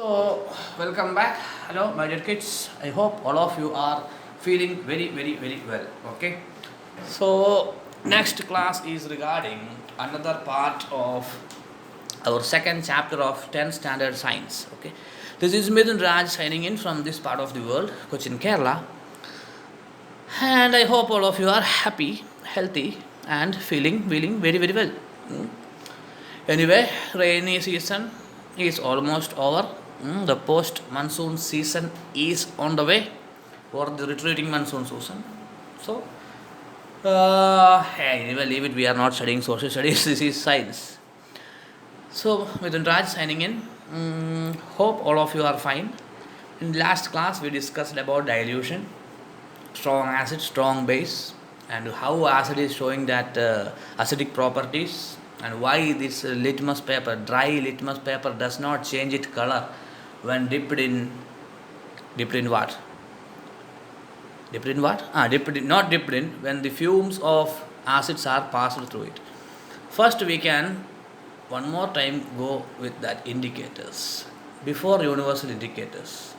So, welcome back. Hello, my dear kids. I hope all of you are feeling very, very, very well. Okay. So, next class is regarding another part of our second chapter of 10th standard science. Okay. This is Midun Raj signing in from this part of the world, Cochin, Kerala. And I hope all of you are happy, healthy, and feeling very, very well. Hmm. Anyway, rainy season is almost over. The post monsoon season is on the way for the retreating monsoon season. So, hey, anyway, leave it. We are not studying social studies. This is science. So, Midun Raj signing in. Hope all of you are fine. In last class, we discussed about dilution, strong acid, strong base, and how acid is showing that acidic properties, and why this litmus paper, dry litmus paper, does not change its color when dipped in what? Dipped in what? Not dipped in, when the fumes of acids are passed through it. First, we can one more time go with that indicators before universal indicators.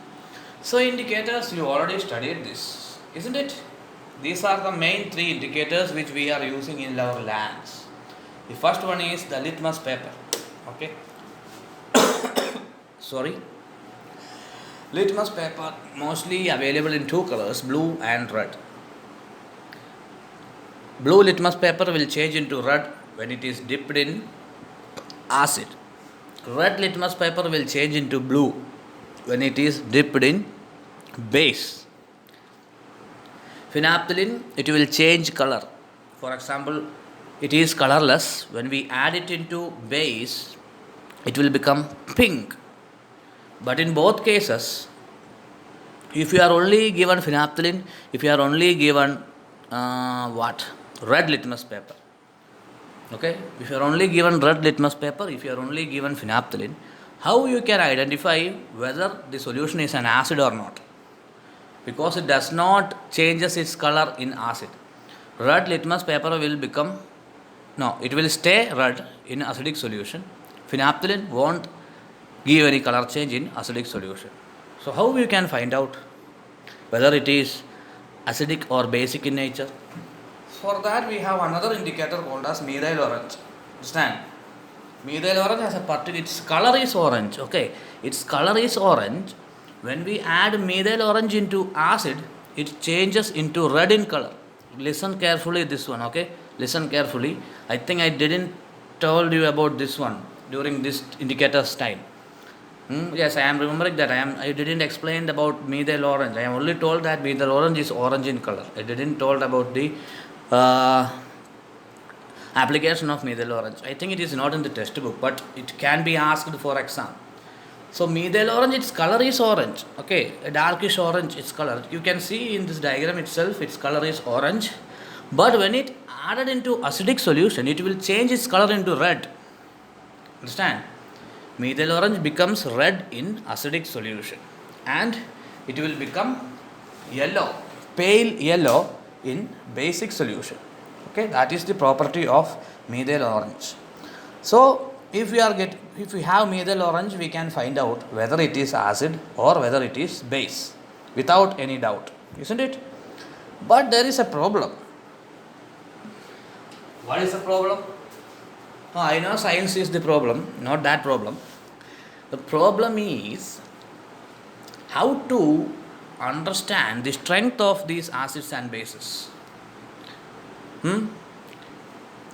So, indicators, you already studied this, isn't it? These are the main three indicators which we are using in our labs. The first one is the litmus paper. Okay. Sorry. Litmus paper mostly available in two colors, blue and red. Blue litmus paper will change into red when it is dipped in acid. Red litmus paper will change into blue when it is dipped in base. Phenolphthalein, it will change color. For example, it is colorless. When we add it into base, it will become pink. But in both cases, if you are only given phenolphthalein, if you are only given red litmus paper, okay, if you are only given red litmus paper, if you are only given phenolphthalein, how you can identify whether the solution is an acid or not? Because it does not changes its color in acid. Red litmus paper will become, no, it will stay red in acidic solution. Phenolphthalein won't give any color change in acidic solution. So how you can find out whether it is acidic or basic in nature? For that we have another indicator called as methyl orange. Understand? Methyl orange has a particular, its color is orange. Okay, its color is orange. When we add methyl orange into acid, it changes into red in color. Listen carefully this one, okay? Listen carefully. I think I didn't told you about this one during this indicator's time. Yes, I am remembering that. I didn't explain about methyl orange. I am only told that methyl orange is orange in color. I didn't told about the application of methyl orange. I think it is not in the textbook, but it can be asked for exam. So methyl orange, its color is orange. Okay, a darkish orange its color. You can see in this diagram itself, its color is orange. But when it added into acidic solution, it will change its color into red. Understand? Methyl orange becomes red in acidic solution, and it will become yellow, pale yellow in basic solution. Okay, that is the property of methyl orange. So if we have methyl orange, we can find out whether it is acid or whether it is base without any doubt, isn't it? But there is a problem. What is the problem? I know science is the problem, not that problem. The problem is how to understand the strength of these acids and bases.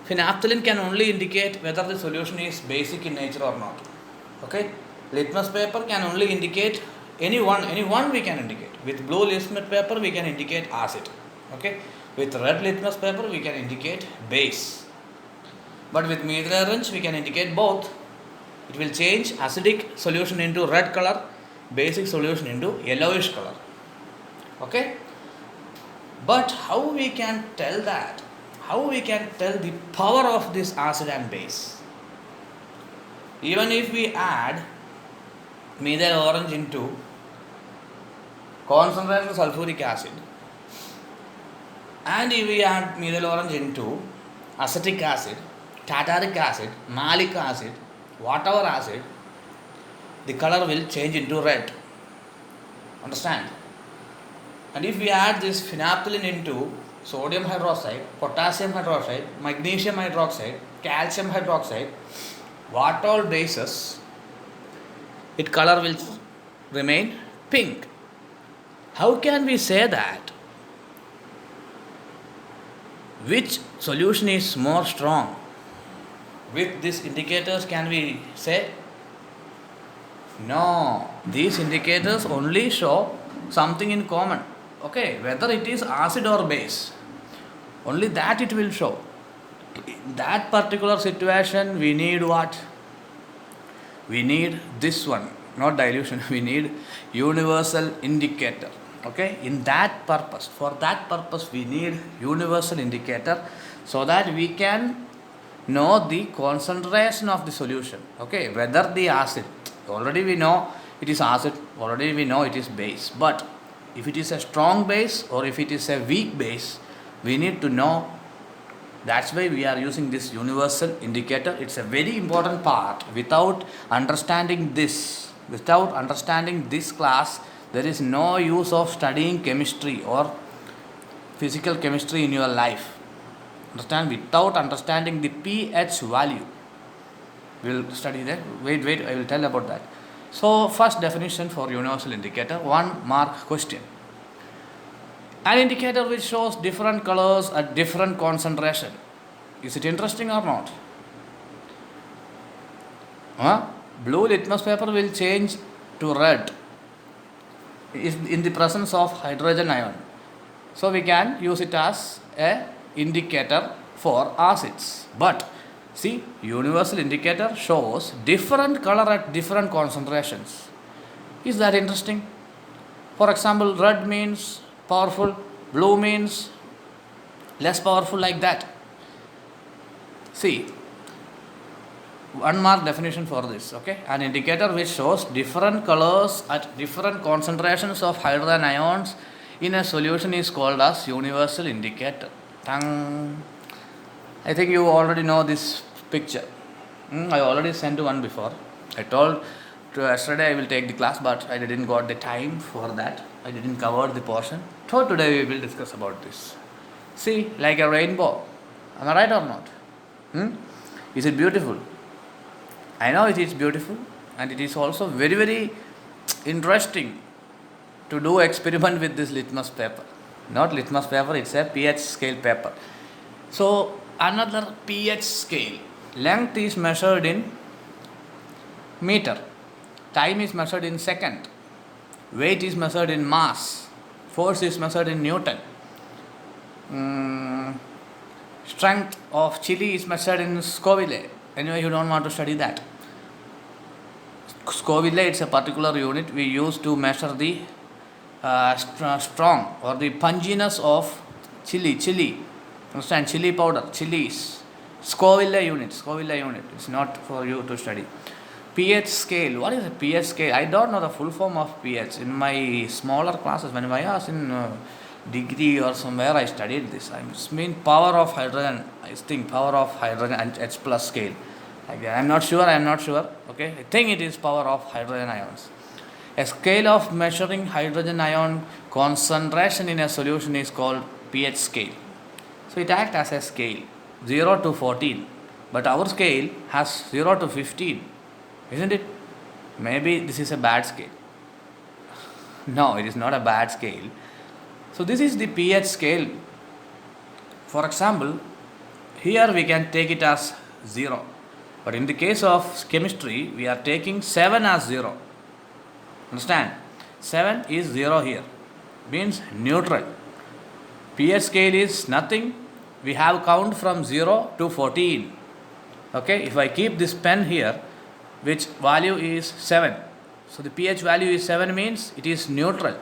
Phenolphthalein can only indicate whether the solution is basic in nature or not. Okay? Litmus paper can only indicate any one we can indicate. With blue litmus paper we can indicate acid. Okay? With red litmus paper we can indicate base. But with methyl orange we can indicate both. It will change acidic solution into red color, basic solution into yellowish color. Okay? But how we can tell that? How we can tell the power of this acid and base? Even if we add methyl orange into concentrated sulfuric acid, and if we add methyl orange into acetic acid, tartaric acid, malic acid, whatever acid, the color will change into red. Understand? And if we add this phenolphthalein into sodium hydroxide, potassium hydroxide, magnesium hydroxide, calcium hydroxide, what all bases, its color will remain pink. How can we say that? Which solution is more strong? With these indicators, can we say? No. These indicators only show something in common. Okay, whether it is acid or base, only that it will show. In that particular situation, we need what? We need this one, not dilution. We need universal indicator. Okay, in that purpose, for that purpose, we need universal indicator so that we can know the concentration of the solution. Okay, whether the acid, already we know it is acid, already we know it is base, but if it is a strong base or if it is a weak base, we need to know. That's why we are using this universal indicator. It's a very important part. Without understanding this class, there is no use of studying chemistry or physical chemistry in your life. Understand? Without understanding the pH value, we will study that. Wait, I will tell about that. So, first definition for universal indicator, 1 mark question. An indicator which shows different colors at different concentration. Is it interesting or not? Blue litmus paper will change to red in the presence of hydrogen ion. So we can use it as a indicator for acids. But see, universal indicator shows different color at different concentrations. Is that interesting? For example, red means powerful, blue means less powerful, like that. See, 1 mark definition for this. Okay, an indicator which shows different colors at different concentrations of hydrogen ions in a solution is called as universal indicator. Tang. I think you already know this picture. I already sent one before. I told yesterday I will take the class, but I didn't got the time for that. I didn't cover the portion. So today we will discuss about this. See, like a rainbow. Am I right or not? Is it beautiful? I know it is beautiful, and it is also very, very interesting to do experiment with this litmus paper. Not litmus paper, it's a pH scale paper. So another pH scale. Length is measured in meter. Time is measured in second. Weight is measured in mass. Force is measured in Newton. Strength of chili is measured in Scoville. Anyway, you don't want to study that. Scoville, it's a particular unit we use to measure the strong or the punginess of chili. Understand? Chili powder, chilies. Scoville unit. It's not for you to study. pH scale. What is a pH scale? I don't know the full form of pH. In my smaller classes, when I was in degree or somewhere, I studied this. I mean power of hydrogen. I think power of hydrogen and H plus scale. I'm not sure. Okay, I think it is power of hydrogen ions. A scale of measuring hydrogen ion concentration in a solution is called pH scale. So it acts as a scale, 0 to 14. But our scale has 0 to 15. Isn't it? Maybe this is a bad scale. No, it is not a bad scale. So this is the pH scale. For example, here we can take it as 0. But in the case of chemistry, we are taking 7 as 0. Understand? 7 is 0 here. Means neutral. pH scale is nothing. We have count from 0 to 14. Okay, if I keep this pen here, which value is 7. So the pH value is 7 means it is neutral.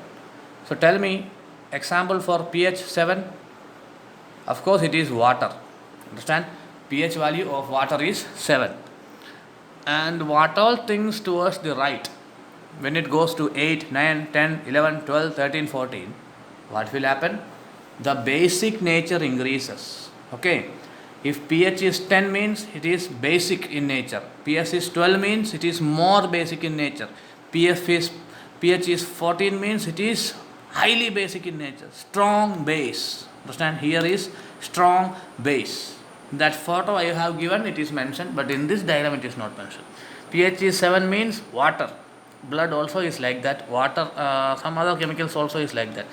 So tell me, example for pH 7. Of course it is water. Understand? pH value of water is 7. And what all things towards the right, when it goes to 8, 9, 10, 11, 12, 13, 14, what will happen? The basic nature increases. Okay. If pH is 10 means it is basic in nature. pH is 12 means it is more basic in nature. pH is 14 means it is highly basic in nature. Strong base. Understand? Here is strong base. That photo I have given, it is mentioned, but in this diagram it is not mentioned. pH is 7 means water. Blood also is like that. Water, some other chemicals also is like that.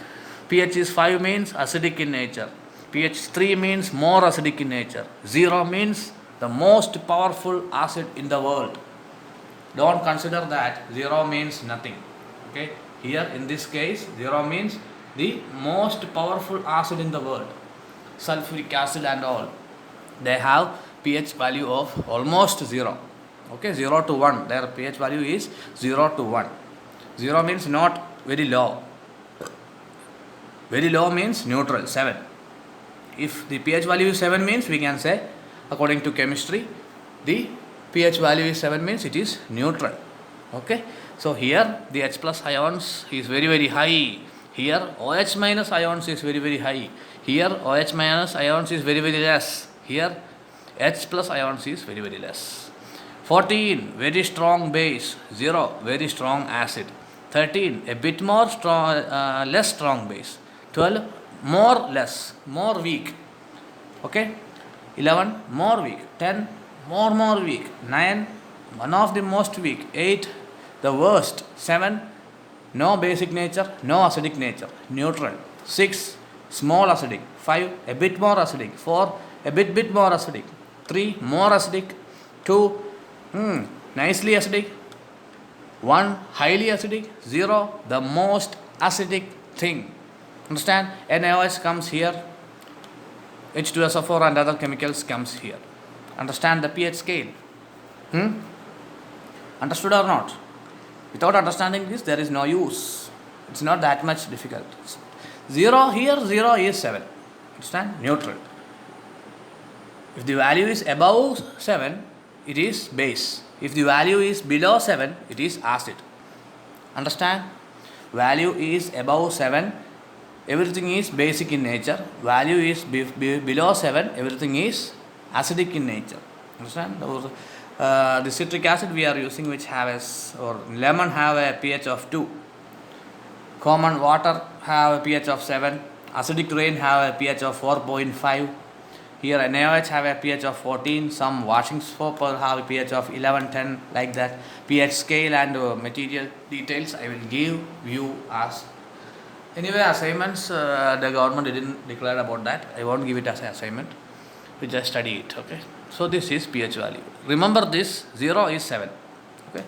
pH is 5 means acidic in nature. pH 3 means more acidic in nature. 0 means the most powerful acid in the world. Don't consider that 0 means nothing. Okay? Here in this case, 0 means the most powerful acid in the world. Sulfuric acid and all. They have pH value of almost 0. Okay, 0 to 1. Their pH value is 0 to 1. 0 means not very low. Very low means neutral, 7. If the pH value is 7 means we can say, according to chemistry, the pH value is 7 means it is neutral. Okay. So here the H plus ions is very very high. Here OH minus ions is very very high. Here OH minus ions is very very less. Here H plus ions is very very less. 14 very strong base. 0 very strong acid. 13 a bit more strong, less strong base. 12 more less, more weak. Okay. 11 more weak. 10 more weak. 9 one of the most weak. 8 the worst. 7 no basic nature, no acidic nature, neutral. 6 small acidic. 5 a bit more acidic. 4 a bit more acidic. 3 more acidic. 2 nicely acidic. 1 highly acidic. 0 the most acidic thing. Understand? NaOH comes here, H2SO4 and other chemicals comes here. Understand the pH scale? Understood or not? Without understanding this, there is no use. It's not that much difficult. 0 here, 0 is 7. Understand? Neutral. If the value is above 7, it is base. If the value is below 7, it is acid. Understand? Value is above 7, everything is basic in nature. Value is below 7, everything is acidic in nature. Understand? The citric acid we are using, which has or lemon have a pH of 2. Common water have a pH of 7. Acidic rain have a pH of 4.5. Here NaOH have a pH of 14. Some washing soap have a pH of 11, 10, like that. pH scale and material details I will give you as. Anyway, assignments, the government didn't declare about that. I won't give it as an assignment. We just study it. Okay. So this is pH value. Remember this, 0 is 7. Okay.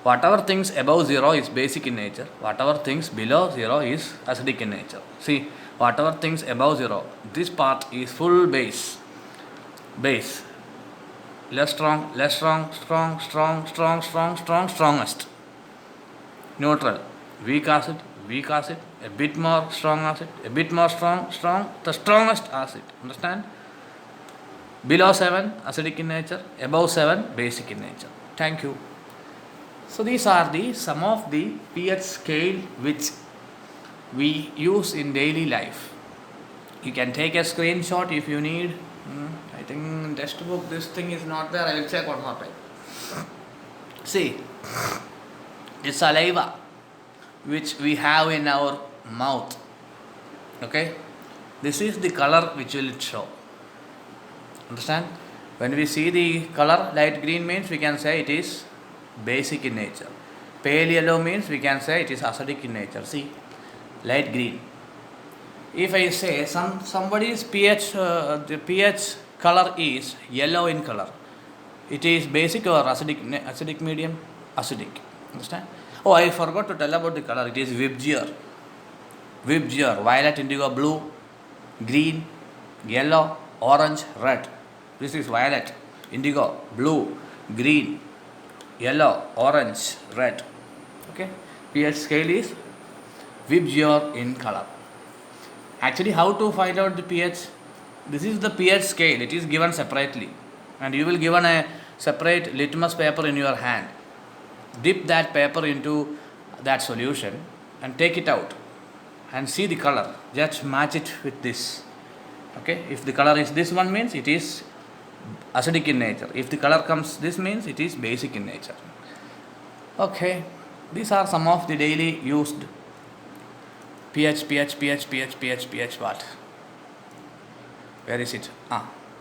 Whatever things above 0 is basic in nature. Whatever things below 0 is acidic in nature. See, whatever things above 0, this part is full base. Base. Less strong, strongest. Neutral. Weak acid, a bit more strong acid, a bit more strong, the strongest acid. Understand? Below 7, acidic in nature. Above 7, basic in nature. Thank you. So these are some of the pH scale which we use in daily life. You can take a screenshot if you need. I think in textbook this thing is not there. I will check one more time. See, the saliva which we have in our mouth. Okay, this is the color which will show. Understand? When we see the color light green means we can say it is basic in nature. Pale yellow means we can say it is acidic in nature. See, light green. If I say somebody's pH, the pH color is yellow in color, it is basic or acidic medium? Acidic. Understand? Oh, I forgot to tell about the color. It is VIBGYOR. VIBGYOR, violet, indigo, blue, green, yellow, orange, red. This is violet, indigo, blue, green, yellow, orange, red. Okay. pH scale is VIBGYOR in color. Actually, how to find out the pH? This is the pH scale. It is given separately, and you will given a separate litmus paper in your hand. Dip that paper into that solution and take it out and see the color. Just match it with this. Okay, if the color is this one means it is acidic in nature. If the color comes, this means it is basic in nature. Okay, these are some of the daily used pH, what? Where is it?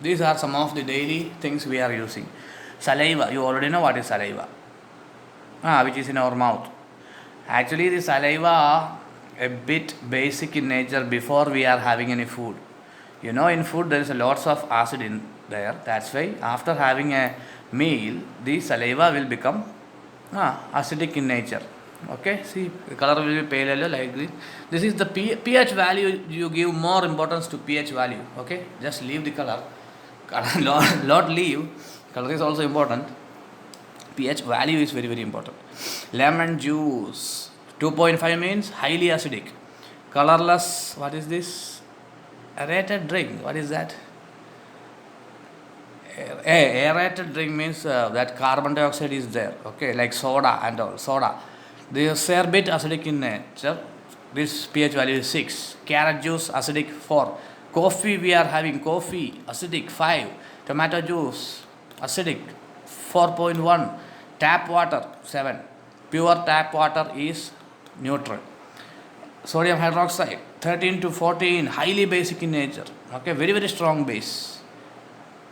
These are some of the daily things we are using. Saliva, you already know what is saliva, which is in our mouth. Actually, the saliva a bit basic in nature before we are having any food. You know, in food there is a lots of acid in there. That's why after having a meal, the saliva will become acidic in nature. Okay, see, the color will be pale yellow like this. This is the pH value. You give more importance to pH value. Okay, just leave the color. Not leave. Color is also important. pH value is very, very important. Lemon juice 2.5 means highly acidic. Colorless, what is this? Aerated drink, what is that? Aerated drink means that carbon dioxide is there. Okay, like soda and all. Soda, they are a bit acidic in nature. This pH value is 6. Carrot juice acidic 4. Coffee, we are having coffee acidic 5. Tomato juice acidic 4.1. Tap water 7. Pure tap water is neutral. Sodium hydroxide 13 to 14, highly basic in nature. Okay, very, very strong base.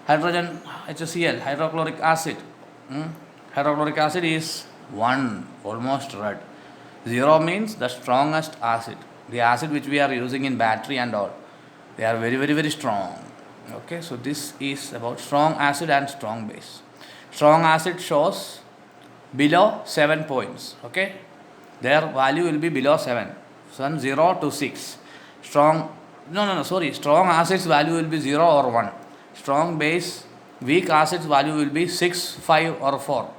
Hydrogen, HCl, hydrochloric acid. Hydrochloric acid is 1, almost red. 0 means the strongest acid. The acid which we are using in battery and all, they are very, very, very strong. Okay, so this is about strong acid and strong base. Strong acid shows below 7 points. Okay, their value will be below 7. 0 to 6. Strong acids value will be 0 or 1. Strong base, weak acids value will be 6, 5 or 4.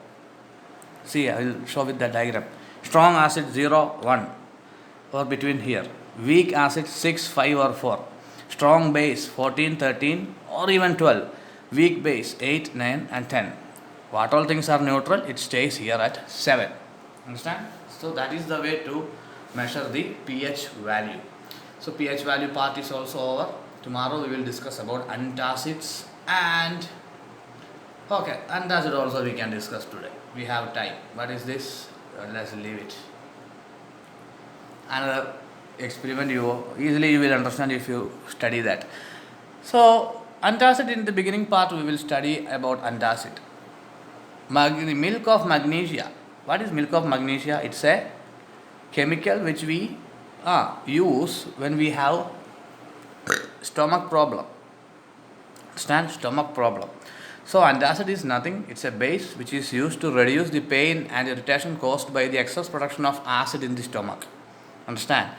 See, I will show with the diagram. Strong acid 0, 1 or between here. Weak acid 6, 5 or 4. Strong base 14, 13 or even 12. Weak base 8, 9 and 10. What all things are neutral, it stays here at 7. Understand? So that is the way to measure the pH value. So pH value part is also over. Tomorrow we will discuss about antacids and antacid also we can discuss today. We have time. What is this? Let's leave it. Another experiment you will understand if you study that. So antacid, in the beginning part we will study about antacid. Milk of magnesia. What is milk of magnesia? It's a chemical which we use when we have stomach problem. Stomach problem. So antacid is nothing. It's a base which is used to reduce the pain and irritation caused by the excess production of acid in the stomach. Understand?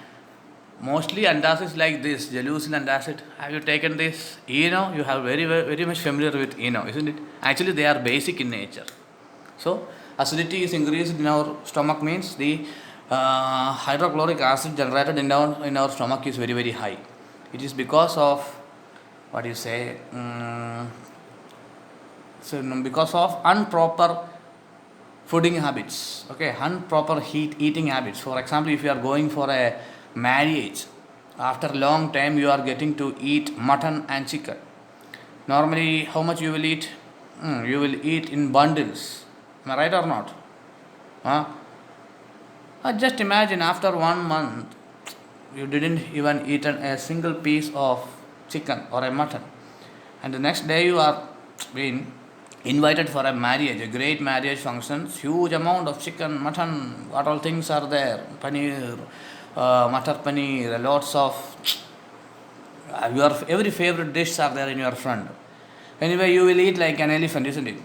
Mostly antacids like this, Gelusil antacid. Have you taken this? Eno, you have very, very much familiar with Eno, isn't it? Actually, they are basic in nature. So acidity is increased in our stomach means the hydrochloric acid generated in our stomach is very, very high. It is because of because of improper fooding habits. Okay, improper eating habits. For example, if you are going for a marriage, after a long time you are getting to eat mutton and chicken. Normally, how much you will eat? You will eat in bundles. Am I right or not? Just imagine, after 1 month, you didn't even eat a single piece of chicken or a mutton, and the next day you are being invited for a marriage, a great marriage function, huge amount of chicken, mutton, what all things are there, paneer, matar paneer, lots of your every favorite dishes are there in your front. Anyway, you will eat like an elephant, isn't it?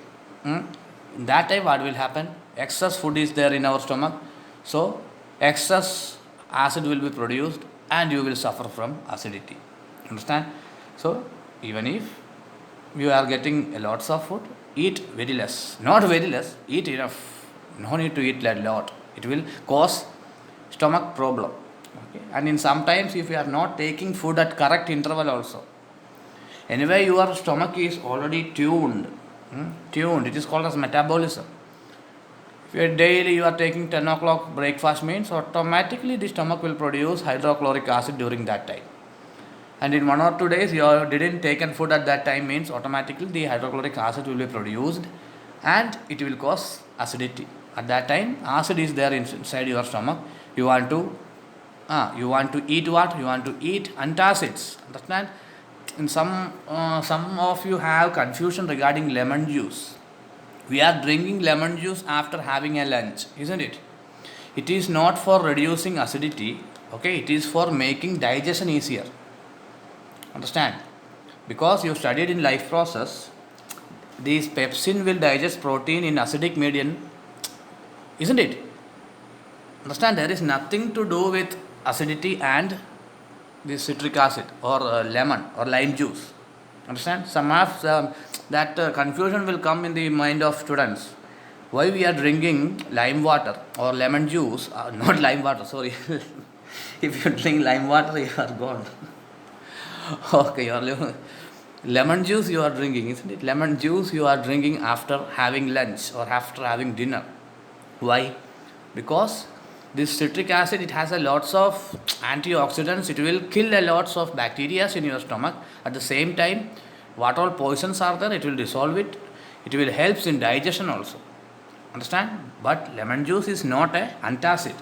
In that time, what will happen? Excess food is there in our stomach, so excess acid will be produced and you will suffer from acidity. Understand? So even if you are getting lots of food, eat very less. Not very less, eat enough. No need to eat a lot. It will cause stomach problem. Okay? And in sometimes if you are not taking food at correct interval also. Anyway, your stomach is already tuned. It is called as metabolism. If daily you are taking 10 o'clock breakfast means automatically the stomach will produce hydrochloric acid during that time. and in 1 or 2 days you didn't taken food at that time, means automatically the hydrochloric acid will be produced and it will cause acidity. At that time acid is there inside your stomach. You want to eat what? You want to eat antacids. Understand? In some of you have confusion regarding lemon juice. We are drinking lemon juice after having a lunch, isn't it? It is not for reducing acidity, okay? It is for making digestion easier. Understand? Because you studied in life process, this pepsin will digest protein in acidic medium, isn't it? Understand? There is nothing to do with acidity and this citric acid or lemon or lime juice. Understand? Some of that confusion will come in the mind of students. Why we are drinking lime water or lemon juice? Not lime water, sorry. If you drink lime water, you are gone. Okay, you are lemon juice you are drinking, isn't it? Lemon juice you are drinking after having lunch or after having dinner. Why? Because this citric acid, it has a lots of antioxidants. It will kill a lots of bacteria in your stomach. At the same time, what all poisons are there, it will dissolve it. It will help in digestion also. Understand? But lemon juice is not a antacid.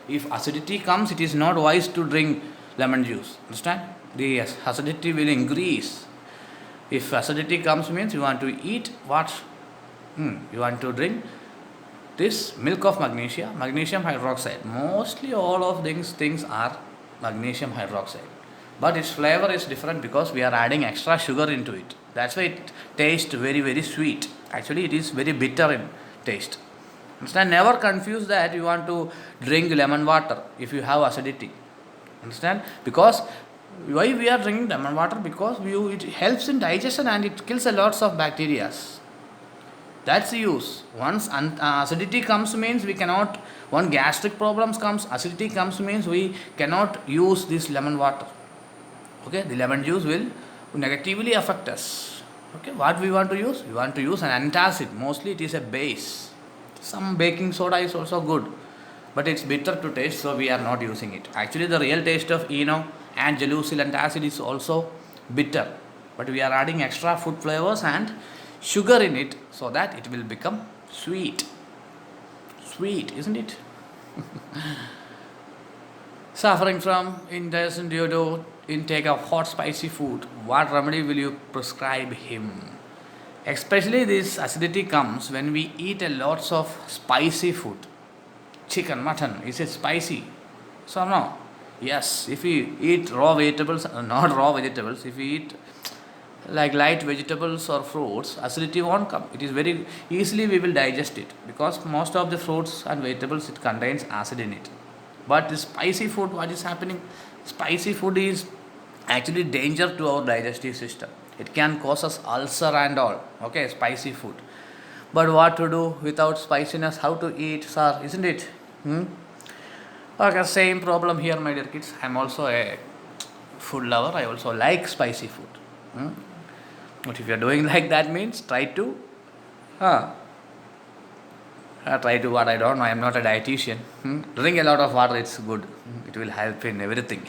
If acidity comes, it is not wise to drink lemon juice. Understand? The acidity will increase. If acidity comes, means you want to eat what? You want to drink this milk of magnesia, magnesium hydroxide. Mostly all of these things are magnesium hydroxide. But its flavor is different because we are adding extra sugar into it. That's why it tastes very, very sweet. Actually, it is very bitter in taste. Understand? Never confuse that you want to drink lemon water if you have acidity. Understand? Because why we are drinking lemon water? Because it helps in digestion and it kills a lots of bacteria. That's the use. Once acidity comes, means we cannot. When gastric problems comes, acidity comes, means we cannot use this lemon water. Okay, the lemon juice will negatively affect us. Okay, what we want to use? We want to use an antacid. Mostly it is a base. Some baking soda is also good, but it's bitter to taste, so we are not using it. Actually, the real taste of ENO and Gelusil antacid is also bitter, but we are adding extra food flavors and sugar in it so that it will become sweet. Sweet, isn't it? Suffering from indigestion due to intake of hot spicy food, what remedy will you prescribe him? Especially this acidity comes when we eat a lots of spicy food. Chicken, mutton, is it spicy? So no. Yes, if we eat raw vegetables, not raw vegetables, if we eat like light vegetables or fruits, acidity won't come. It is very easily we will digest it because most of the fruits and vegetables, it contains acid in it. But the spicy food, what is happening? Spicy food is actually danger to our digestive system. It can cause us ulcer and all. Okay, spicy food. But what to do without spiciness? How to eat, sir? Isn't it? Okay, same problem here, my dear kids. I am also a food lover. I also like spicy food. But if you are doing like that, means try to what, I don't know. I am not a dietitian. Drink a lot of water. It's good. It will help in everything.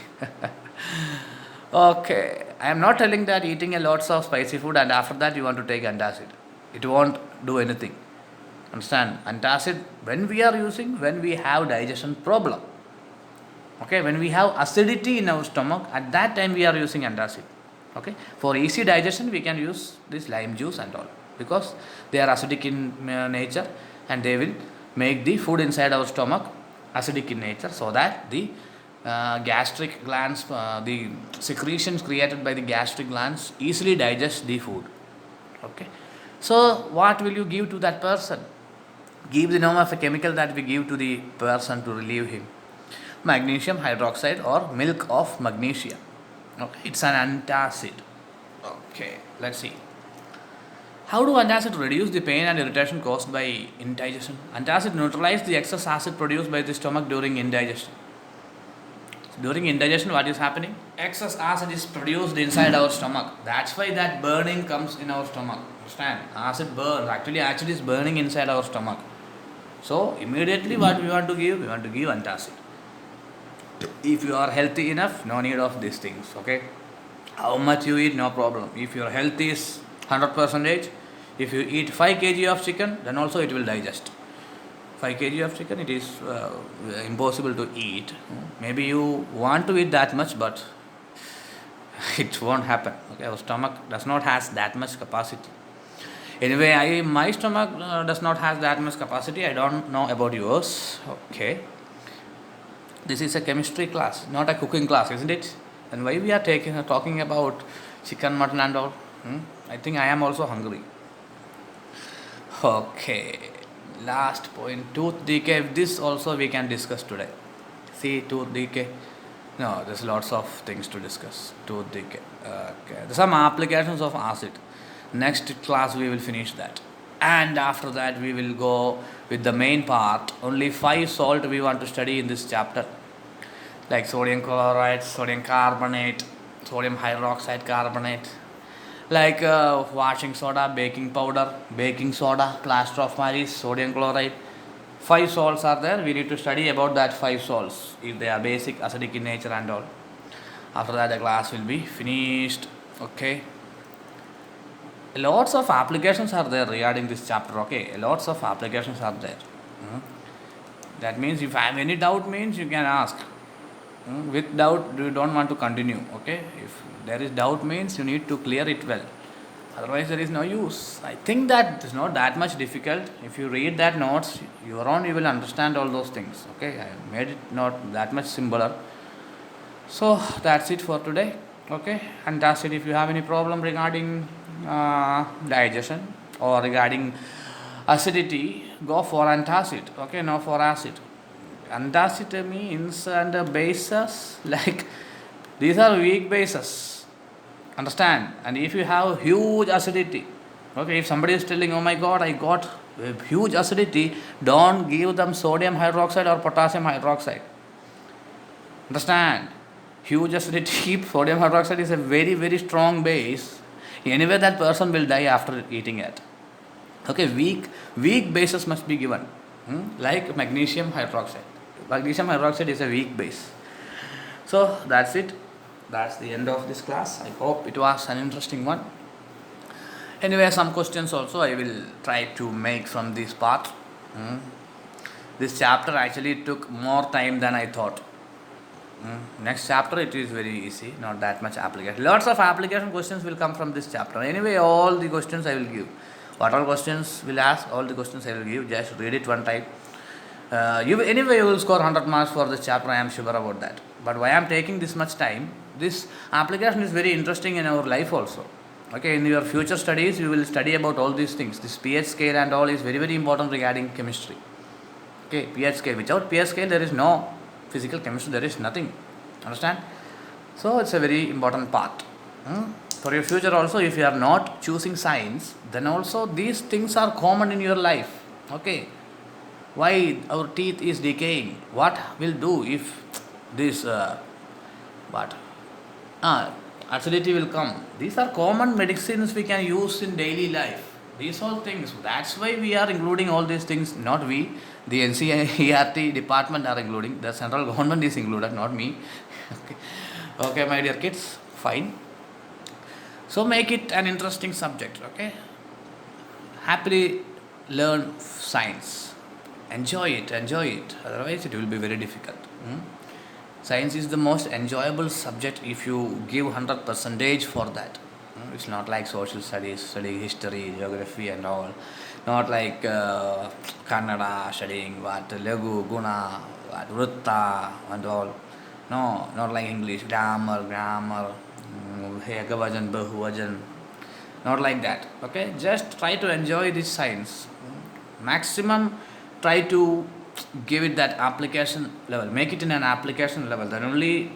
Okay, I am not telling that eating a lots of spicy food and after that you want to take antacid. It won't do anything. Understand? Antacid, when we are using, when we have digestion problem. Okay, when we have acidity in our stomach, at that time we are using antacid. Okay, for easy digestion we can use this lime juice and all because they are acidic in nature and they will make the food inside our stomach acidic in nature so that the gastric glands, the secretions created by the gastric glands easily digest the food. Okay, so what will you give to that person? Give the name of a chemical that we give to the person to relieve him. Magnesium hydroxide or milk of magnesia. Okay, it's an antacid. Okay, let's see. How do antacid reduce the pain and irritation caused by indigestion? Antacid neutralizes the excess acid produced by the stomach during indigestion. During indigestion, what is happening? Excess acid is produced inside our stomach. That's why that burning comes in our stomach. Understand? Acid burns. Actually, acid is burning inside our stomach. So, immediately what we want to give? We want to give antacid. If you are healthy enough, no need of these things. Okay? How much you eat, no problem. If your health is 100%, if you eat 5 kg of chicken, then also it will digest. 5 kg of chicken, it is impossible to eat. Maybe you want to eat that much, but it won't happen. Okay, our stomach does not has that much capacity. Anyway, my stomach does not has that much capacity. I don't know about yours. Okay, this is a chemistry class, not a cooking class, isn't it? And why we are talking about chicken, mutton, and all? I think I am also hungry. Okay, last point, tooth decay. This also we can discuss today. See, tooth decay. No, there's lots of things to discuss. Tooth decay. Okay, there's some applications of acid. Next class we will finish that, and after that we will go with the main part. Only 5 salt we want to study in this chapter, like sodium chloride, sodium carbonate, sodium hydroxide carbonate, like washing soda, baking powder, baking soda, plaster of Paris, sodium chloride. 5 salts are there. We need to study about that 5 salts, if they are basic, acidic in nature and all. After that the class will be finished. Okay. Lots of applications are there regarding this chapter. Okay, lots of applications are there. That means if I have any doubt, means you can ask. With doubt you don't want to continue. Okay, if there is doubt, means you need to clear it well, otherwise there is no use. I think that it's not that much difficult. If you read that notes your own, you will understand all those things. Okay, I made it not that much simpler. So that's it for today. Okay, and that's it. If you have any problem regarding digestion or regarding acidity, go for antacid. Okay, no for acid. Antacid means and the bases like these are weak bases. Understand? And if you have huge acidity, okay, if somebody is telling, oh my god, I got a huge acidity, don't give them sodium hydroxide or potassium hydroxide. Understand? Huge acidity, sodium hydroxide is a very, very strong base. Anyway, that person will die after eating it. Okay, weak bases must be given, like magnesium hydroxide. Magnesium hydroxide is a weak base. So that's it. That's the end of this class. I hope it was an interesting one. Anyway, some questions also I will try to make from this part. This chapter actually took more time than I thought. Next chapter it is very easy, not that much application. Lots of application questions will come from this chapter. Anyway, all the questions I will give. What all questions will ask, all the questions I will give. Just read it one time. You will score 100 marks for this chapter. I am sure about that. But why I am taking this much time? This application is very interesting in our life also. Okay, in your future studies, you will study about all these things. This pH scale and all is very, very important regarding chemistry. Okay, pH scale. Without pH scale, there is no physical chemistry, there is nothing. Understand? So it's a very important part. For your future also, if you are not choosing science, then also these things are common in your life. Okay. Why our teeth is decaying? What will do if this acidity will come? These are common medicines we can use in daily life. These all things. That's why we are including all these things. Not we. The NCERT department are including. The central government is included, not me. Okay, my dear kids. Fine. So make it an interesting subject. Okay. Happily learn science. Enjoy it. Otherwise, it will be very difficult. Science is the most enjoyable subject if you give 100% for that. It's not like social studies, studying history, geography and all. Not like Kannada, studying what Lagu, Guna, what Vrutta and all. No, not like English, grammar, Ekavajan, Bahuvajan. Not like that. Okay, just try to enjoy this science. Maximum try to give it that application level. Make it in an application level. Then only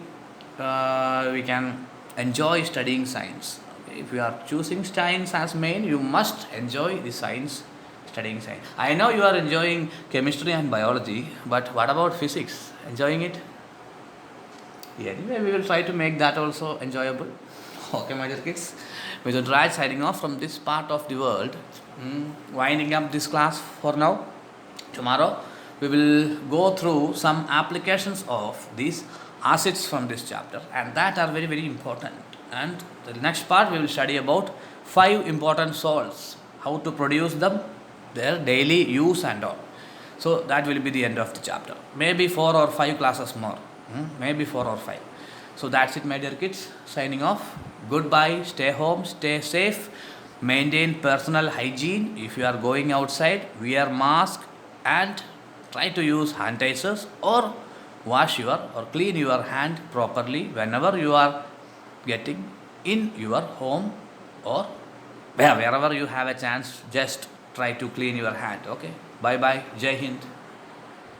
we can enjoy studying science. If you are choosing science as main, you must enjoy the science, studying science. I know you are enjoying chemistry and biology, but what about physics? Enjoying it? Yeah, anyway, we will try to make that also enjoyable. Okay, my dear kids. Mr. Raj signing off from this part of the world. Winding up this class for now. Tomorrow, we will go through some applications of these acids from this chapter, and that are very, very important. And the next part we will study about 5 important salts, how to produce them, their daily use and all. So that will be the end of the chapter. Maybe 4 or 5 classes more. Maybe 4 or 5. So that's it, my dear kids. Signing off. Goodbye. Stay home. Stay safe. Maintain personal hygiene. If you are going outside, wear mask and try to use hand sanitizers or wash your or clean your hand properly whenever you are getting in your home, or wherever you have a chance. Just try to clean your hand. Okay. Bye bye. Jai Hind.